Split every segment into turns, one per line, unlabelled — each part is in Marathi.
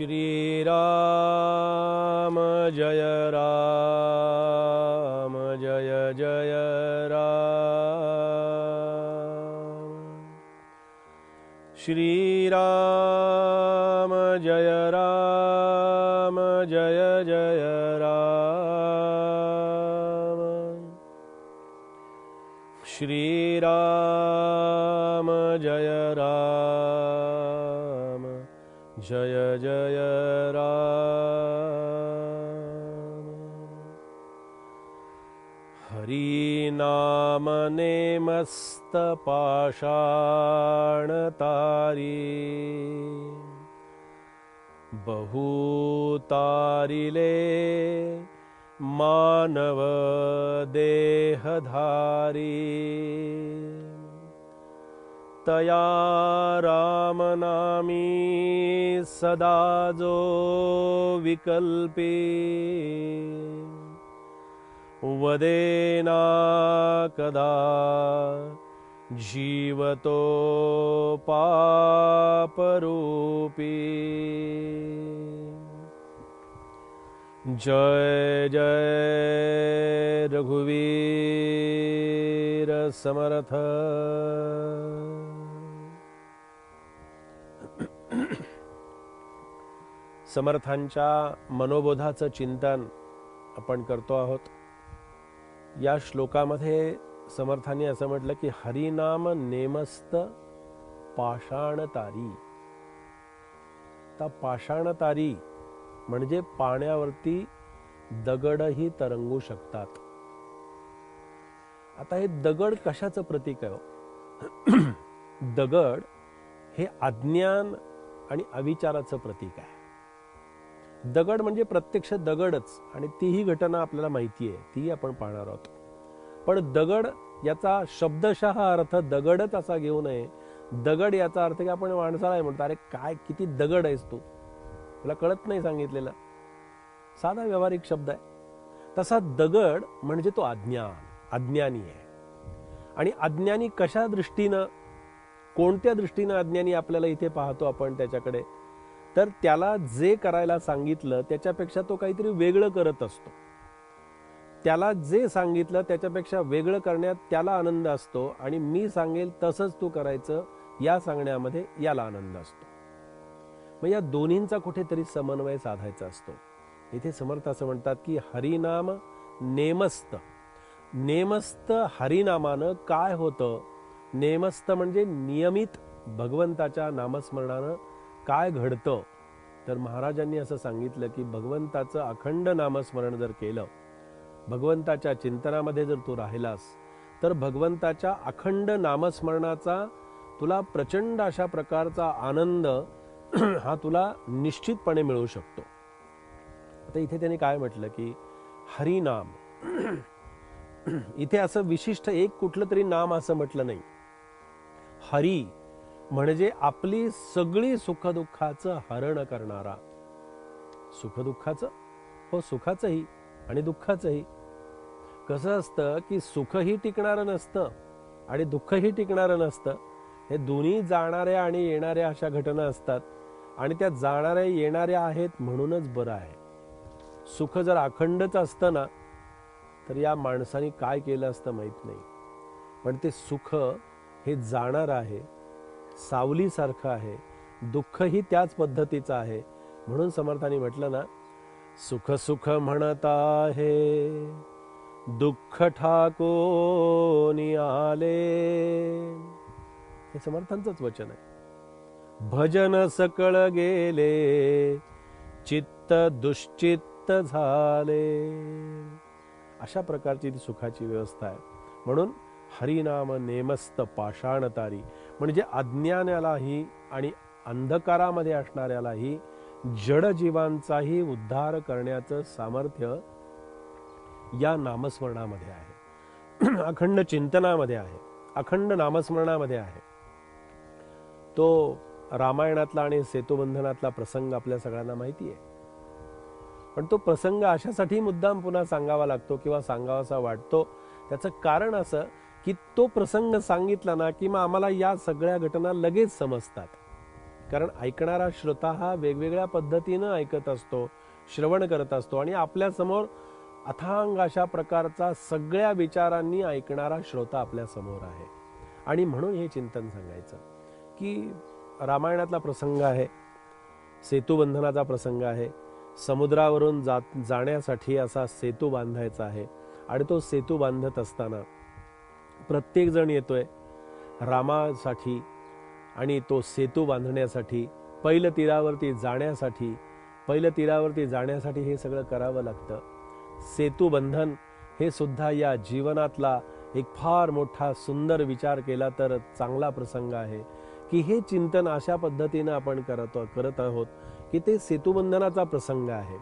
श्री राम जय राम जय जय राम। श्री राम जय राम जय जय राम। श्री राम जय राम जय जय राम। हरि नाम नेमस्त पाषाण तारी, बहुतारिले मानव देहधारी। तया राम नामी सदा जो विकल्पी, वदेना कदा जीवतो पापरूपी। जय जय रघुवीर समर्थ। समर्थांच्या मनोबोधाचं चिंतन आपण करतो आहोत। या श्लोकामध्ये समर्थांनी असं म्हटलं की हरिनाम नेमस्त पाषाणतारी। आता पाषाणतारी म्हणजे पाण्यावरती दगडही तरंगू शकतात। आता हे दगड कशाचं प्रतीक आहे? दगड हे अज्ञान आणि अविचाराचं प्रतीक आहे। दगड म्हणजे प्रत्यक्ष दगडच, आणि तीही घटना आपल्याला माहिती आहे, तीही आपण पाहणार आहोत। पण दगड याचा शब्दशः अर्थ दगडच असा घेऊ नये। दगड याचा अर्थ की आपण माणसाला म्हणतो, अरे काय किती दगड आहेस तू, तुला कळत नाही सांगितलेलं, साधा व्यावहारिक शब्द आहे। तसा दगड म्हणजे तो अज्ञानी आहे। आणि अज्ञानी कशा दृष्टीनं, कोणत्या दृष्टीनं अज्ञानी आपल्याला इथे पाहतो आपण त्याच्याकडे, तर त्याला जे करायला सांगितलं त्याच्यापेक्षा तो काहीतरी वेगळं करत असतो। त्याला जे सांगितलं त्याच्यापेक्षा वेगळं करण्यात त्याला आनंद असतो, आणि मी सांगेल तसंच तू करायचं या सांगण्यामध्ये याला आनंद असतो। मग या दोन्हींचा कुठेतरी समन्वय साधायचा असतो। इथे समर्थ असं म्हणतात की हरिनाम नेमस्त। नेमस्त हरिनामानं काय होतं? नेमस्त म्हणजे नियमित भगवंताच्या नामस्मरणानं काय घडतं? तर महाराजांनी असं सांगितलं की भगवंताचं अखंड नामस्मरण जर केलं, भगवंताच्या चिंतनामध्ये जर तू राहिलास, तर भगवंताच्या अखंड नामस्मरणाचा तुला प्रचंड अशा प्रकारचा आनंद हा तुला निश्चितपणे मिळू शकतो। आता इथे त्यांनी काय म्हटलं की हरिनाम, इथे असं विशिष्ट एक कुठलं तरी नाम असं म्हटलं नाही। हरी म्हणजे आपली सगळी सुखदुःखाचं हरण करणारा। सुखदुःखाचं, हो सुखाचंही आणि दुःखाचंही। कसं असतं की सुखही टिकणारं नसतं आणि दुःखही टिकणारं नसतं। हे दोन्ही जाणाऱ्या आणि येणाऱ्या अशा घटना असतात, आणि त्या जाणाऱ्या येणाऱ्या आहेत म्हणूनच बरं आहे। सुख जर अखंडच असतं ना, तर या माणसाने काय केलं असतं माहित नाही। पण ते सुख हे जाणार आहे, सावलीसारखं आहे, दुःखही त्याच पद्धतीचं आहे। म्हणून समर्थांनी म्हटलं ना, सुख सुख म्हणत आहे, दुःख ठाकोनी आले। हे समर्थांचंच वचन आहे। भजन सकळ गेले, चित्त दुश्चित्त झाले। अशा प्रकारची ती सुखाची व्यवस्था आहे। म्हणून हरिनाम नेमस्त पाषाणतारी म्हणजे अज्ञानालाही आणि अंधकारामध्ये असणाऱ्यालाही, जड जीवांचाही उद्धार करण्याचं सामर्थ्य या नामस्मरणामध्ये आहे। अखंड चिंतनामध्ये आहे, अखंड नामस्मरणामध्ये आहे। तो रामायणातला आणि सेतुबंधनातला प्रसंग आपल्या सगळ्यांना माहिती आहे। पण तो प्रसंग अशासाठी मुद्दाम पुन्हा सांगावा लागतो किंवा सांगावासा वाटतो, त्याचं कारण असं की तो प्रसंग सांगितला ना की मग आम्हाला या सगळ्या घटना लगेच समजतात। कारण ऐकणारा श्रोता हा वेगवेगळ्या पद्धतीनं ऐकत असतो, श्रवण करत असतो आणि आपल्या समोर अथांग अशा प्रकारचा सगळ्या विचारांनी ऐकणारा श्रोता आपल्या समोर आहे. आणि म्हणून हे चिंतन सांगायचं की रामायणातला प्रसंग आहे, सेतुबंधनाचा प्रसंग आहे. समुद्रावरून जाण्यासाठी असा सेतू बांधायचा आहे आणि तो सेतू बांधत असताना प्रत्येक जण येतोय रामासाठी आणि तो सेतू बांधण्यासाठी, पहिलं तीरावरती जाण्यासाठी हे सगळं करावं लागतं. सेतुबंधन हे सुद्धा या जीवनातला एक फार मोठा सुंदर विचार केला तर चांगला प्रसंग आहे की हे चिंतन अशा पद्धतीनं आपण करत आहोत की ते सेतुबंधनाचा प्रसंग आहे.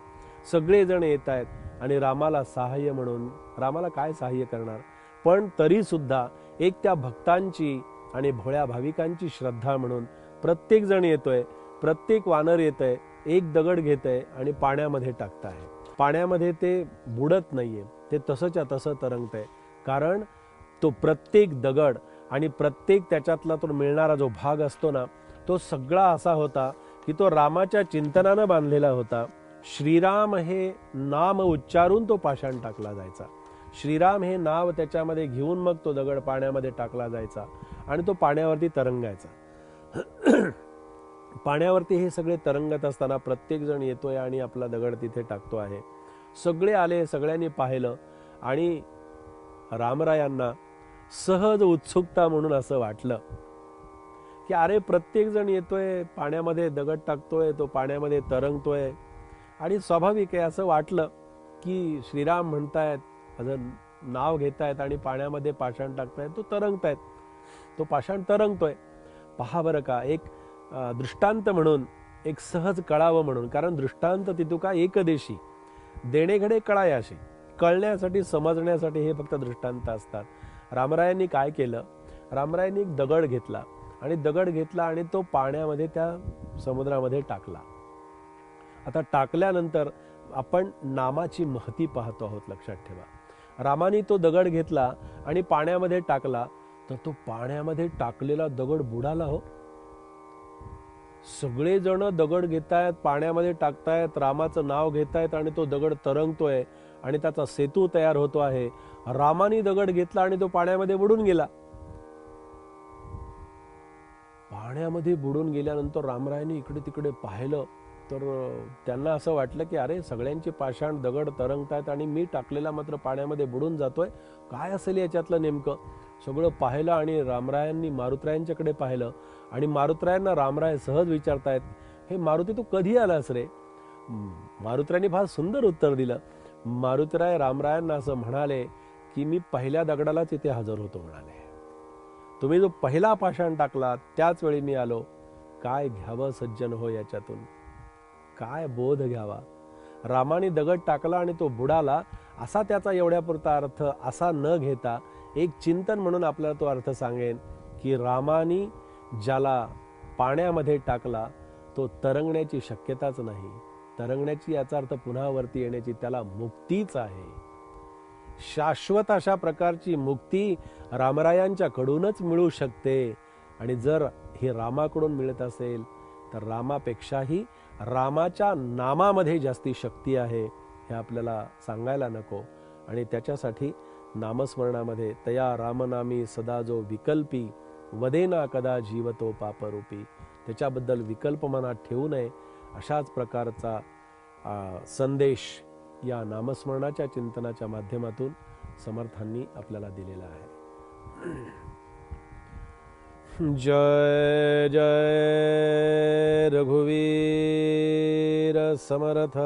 सगळेजण येत आहेत आणि रामाला सहाय्य म्हणून, रामाला काय सहाय्य करणार, पण तरी सुद्धा एक त्या भक्तांची आणि भोळ्या भाविकांची श्रद्धा म्हणून प्रत्येक जण येतोय, प्रत्येक वानर येतंय, एक दगड घेतंय आणि पाण्यामध्ये टाकताय. पाण्यामध्ये ते बुडत नाहीये, ते तसंच्या तसं तरंगतंय. कारण तो प्रत्येक दगड आणि प्रत्येक त्याच्यातला तो मिळणारा जो भाग असतो ना, तो सगळा असा होता की तो रामाच्या चिंतनानं बांधलेला होता. श्रीराम हे नाम उच्चारून तो पाषाण टाकला जायचा. श्रीराम हे नाव त्याच्यामध्ये घेऊन मग तो दगड पाण्यामध्ये टाकला जायचा आणि तो पाण्यावरती तरंगायचा. पाण्यावरती हे सगळे तरंगत असताना प्रत्येक जण येतोय आणि आपला दगड तिथे टाकतो आहे. सगळे आले, सगळ्यांनी पाहिलं आणि रामरायांना सहज उत्सुकता म्हणून असं वाटलं की अरे प्रत्येक जण येतोय, पाण्यामध्ये दगड टाकतोय, तो पाण्यामध्ये तरंगतोय आणि स्वाभाविक आहे असं वाटलं की श्रीराम म्हणतायत, माझं नाव घेतायत आणि पाण्यामध्ये पाषाण टाकतायत, तो तरंगतायत, तो पाषाण तरंगतोय. पहा बरं का, एक दृष्टांत म्हणून, एक सहज कळावं म्हणून, कारण दृष्टांत तितुका एकदेशी देणेघडे कळायाशी, कळण्यासाठी समजण्यासाठी हे फक्त दृष्टांत असतात. रामरायांनी काय केलं, रामरायांनी एक दगड घेतला आणि तो पाण्यामध्ये त्या समुद्रामध्ये टाकला. आता टाकल्यानंतर आपण नामाची महती पाहतो आहोत, लक्षात ठेवा. रामाने तो दगड घेतला आणि पाण्यामध्ये टाकला तर तो पाण्यामध्ये टाकलेला दगड बुडाला. हो, सगळेजण दगड घेतायत, पाण्यामध्ये टाकतायत, रामाचं नाव घेतायत आणि तो दगड तरंगतोय आणि त्याचा सेतू तयार होतो आहे. रामाने दगड घेतला आणि तो पाण्यामध्ये बुडून गेला. पाण्यामध्ये बुडून गेल्यानंतर रामरायांनी इकडे तिकडे पाहिलं तर त्यांना असं वाटलं की अरे सगळ्यांचे पाषाण दगड तरंगतायत आणि मी टाकलेला मात्र पाण्यामध्ये बुडून जातोय, काय असेल याच्यातलं नेमकं. सगळं पाहिलं आणि रामरायांनी मारुतरायांच्याकडे पाहिलं आणि मारुतरायांना रामराय सहज विचारतायत, हे मारुती तू कधी आलास रे? मारुतरायांनी फार सुंदर उत्तर दिलं. मारुतराय रामरायांना असं म्हणाले की मी पहिल्या दगडालाच इथे हजर होतो म्हणाले. तुम्ही जो पहिला पाषाण टाकला त्याच वेळी मी आलो. काय घ्यावं सज्जन हो याच्यातून, काय बोध घ्यावा. रामाने दगड टाकला आणि तो बुडाला असा त्याचा एवढ्यापुरता अर्थ असा न घेता एक चिंतन म्हणून आपल्याला तो अर्थ सांगेन की रामाने ज्याला पाण्यामध्ये टाकला तो तरंगण्याची शक्यताच नाही. तरंगण्याची याचा अर्थ पुन्हा वरती येण्याची, त्याला मुक्तीच आहे. शाश्वत अशा प्रकारची मुक्ती रामरायांच्या कडूनच मिळू शकते. आणि जर हे रामाकडून मिळत असेल तर रामापेक्षाही रामाच्या नामामध्ये जास्ती शक्ती आहे हे आपल्याला सांगायला नको. आणि त्याच्यासाठी नामस्मरणामध्ये तया रामनामी सदा जो विकल्पी वदेना कदा जीवतो पापरूपी, त्याच्याबद्दल विकल्प मनात ठेवू नये अशाच प्रकारचा संदेश या नामस्मरणाच्या चिंतनाच्या माध्यमातून समर्थांनी आपल्याला दिलेला आहे. जय जय रघुवीर समर्थ.